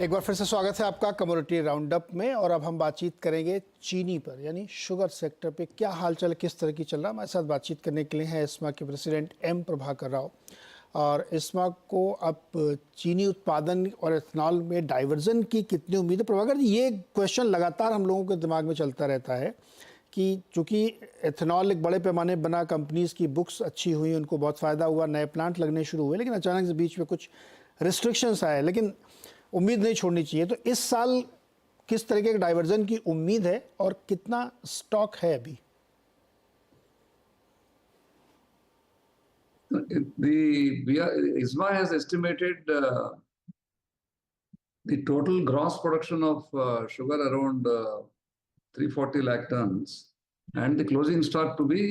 एक बार फिर से स्वागत है आपका कमोडिटी राउंडअप में। और अब हम बातचीत करेंगे चीनी पर, यानी शुगर सेक्टर पे क्या हालचाल किस तरह की चल रहा है। हमारे साथ बातचीत करने के लिए हैं इस्मा के प्रेसिडेंट एम प्रभाकर राव। और इस्मा को अब चीनी उत्पादन और एथनॉल में डाइवर्जन की कितनी उम्मीद है? प्रभाकर जी, ये क्वेश्चन लगातार हम लोगों के दिमाग में चलता रहता है कि चूँकि एथनॉल एक बड़े पैमाने बना, कंपनीज़ की बुक्स अच्छी हुई, उनको बहुत फ़ायदा हुआ, नए प्लांट लगने शुरू हुए, लेकिन अचानक से बीच में कुछ रिस्ट्रिक्शंस आए। लेकिन उम्मीद नहीं छोड़नी चाहिए। तो इस साल किस तरीके के डाइवर्जन की उम्मीद है और कितना स्टॉक है अभी? ISMA has estimated the total gross production of sugar around 340 lakh tons and the closing stock to be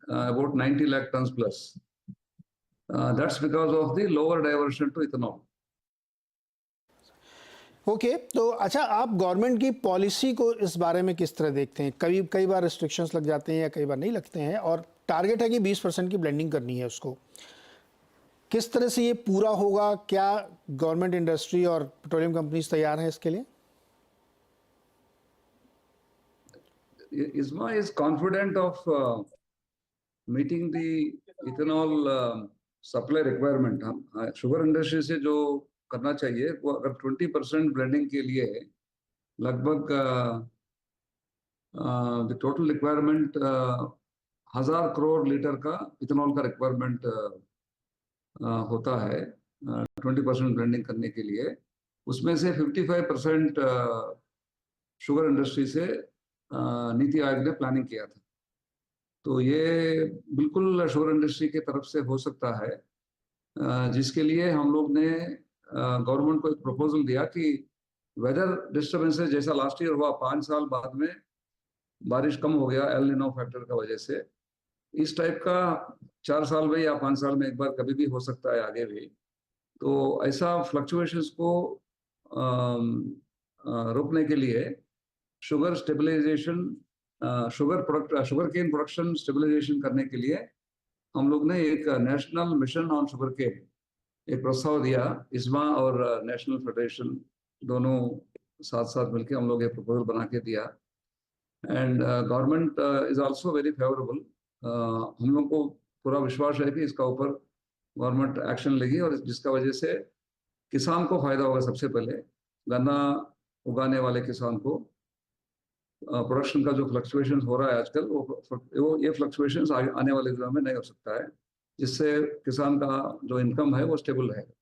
about 90 lakh tons plus. That's because of the lower diversion to ethanol. Okay, तो अच्छा, आप government की policy को इस बारे में किस तरह देखते हैं? कई बार रिस्ट्रिक्शंस लग जाते हैं या कई बार नहीं लगते हैं, और टारगेट है कि 20% की ब्लेंडिंग करनी है उसको। किस तरह से ये पूरा होगा? क्या गवर्नमेंट, इंडस्ट्री और पेट्रोलियम कंपनीज तैयार हैं इसके लिए? ISMA is confident of meeting the ethanol supply requirement. हम शुगर इंडस्ट्री से जो करना चाहिए वो, अगर 20% ब्लेंडिंग के लिए लगभग the total requirement 1000 crore litre का इथेनॉल का रिक्वायरमेंट होता है 20% ब्लेंडिंग करने के लिए। उसमें से 55% शुगर इंडस्ट्री से नीति आयोग ने प्लानिंग किया था। तो ये बिल्कुल शुगर इंडस्ट्री की तरफ से हो सकता है, जिसके लिए हम लोग ने गवर्नमेंट को एक प्रपोजल दिया कि वेदर डिस्टर्बेंसेस जैसा लास्ट ईयर हुआ, 5 साल बाद में बारिश कम हो गया एल निनो फैक्टर का वजह से, इस टाइप का 4 साल में या 5 साल में एक बार कभी भी हो सकता है आगे भी। तो ऐसा फ्लक्चुएशंस को रोकने के लिए sugar stabilisation, sugar cane production stabilisation करने के लिए हम लोग ने एक national mission on sugar cane एक प्रस्ताव दिया। इस्मा और नेशनल फेडरेशन दोनों साथ साथ मिलकर हम लोग एक प्रपोजल बना के दिया। And government is also very favourable. हम लोग को पूरा विश्वास है कि इसका ऊपर गवर्नमेंट एक्शन लेगी और जिसका वजह से किसान को फायदा होगा। सबसे पहले गन्ना उगाने वाले किसान को प्रोडक्शन का जो फ्लक्चुएशन हो रहा है आजकल, वो ये फ्लक्चुएशन आने वाले दिनों में नहीं हो सकता है, जिससे किसान का जो इनकम है वो स्टेबल रहेगा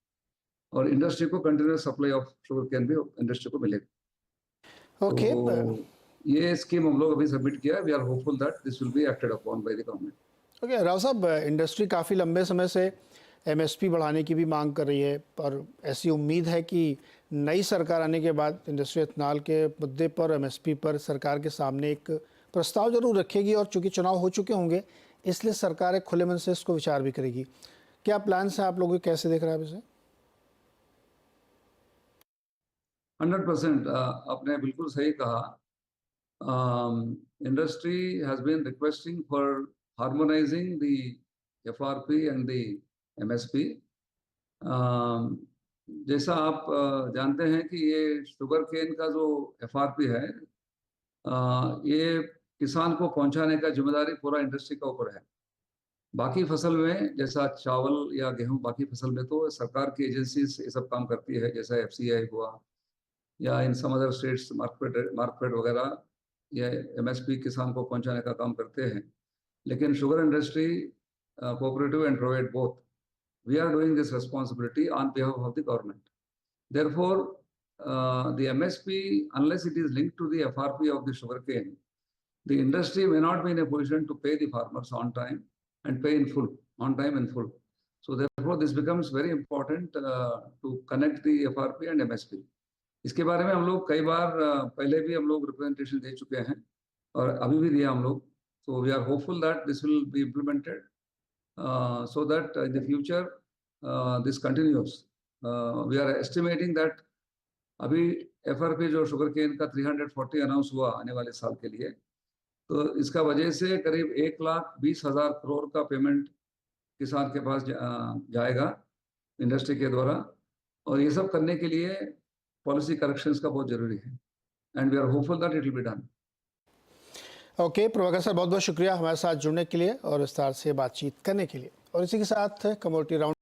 और इंडस्ट्री को continuous supply of sugar cane भी इंडस्ट्री को मिलेगा। ओके, तो ये स्कीम हम लोग अभी सबमिट किया है। We are hopeful that this will be acted upon by the government. Okay Rao साहब, इंडस्ट्री काफ़ी लंबे समय से एमएसपी बढ़ाने की भी मांग कर रही है, और ऐसी उम्मीद है कि नई सरकार आने के बाद इंडस्ट्री एथनॉल के मुद्दे पर, एमएसपी पर सरकार के सामने एक प्रस्ताव जरूर रखेगी। और चूंकि चुनाव हो चुके होंगे, इसलिए सरकार एक खुले मन से इसको विचार भी करेगी। क्या प्लान्स हैं आप लोगों के, कैसे देख रहे हैं इसे? 100% आपने बिल्कुल सही कहा। Industry has been requesting for harmonising the FRP and the MSP. जैसा आप जानते हैं कि ये शुगर केन का जो एफआरपी है, ये किसान को पहुंचाने का जिम्मेदारी पूरा इंडस्ट्री का ऊपर है। बाकी फसल में जैसा चावल या गेहूं, बाकी फसल में तो सरकार की एजेंसीज ये सब काम करती है, जैसा एफसीआई हुआ या इन सम अदर स्टेट्स मार्केट वगैरह, या एमएसपी किसान को पहुंचाने का काम करते हैं। लेकिन sugar industry, cooperative and private both, we are doing this responsibility on behalf of the government. Therefore, the MSP, unless it is linked to the FRP of the sugarcane, the industry may not be in a position to pay the farmers on time and pay in full, on time and full. So therefore, this becomes very important to connect the FRP and MSP. इसके बारे में हम लोग कई बार पहले भी हम लोग रिप्रेजेंटेशन दे चुके हैं और अभी भी दिया हम लोग। So we are hopeful that this will be implemented. So that in the future this continues. We are estimating that अभी FRP जो शुगर केन का 340 अनाउंस हुआ आने वाले साल के लिए, तो इसका वजह से करीब 1,20,000 करोड़ का पेमेंट किसान के पास जाएगा इंडस्ट्री के द्वारा। और ये सब करने के लिए पॉलिसी करेक्शंस का बहुत जरूरी है and we are hopeful that it will be done. Okay Prabhakar sir, बहुत बहुत शुक्रिया हमारे साथ जुड़ने के लिए और विस्तार से बातचीत करने के लिए। और इसी के साथ कमोडिटी राउंड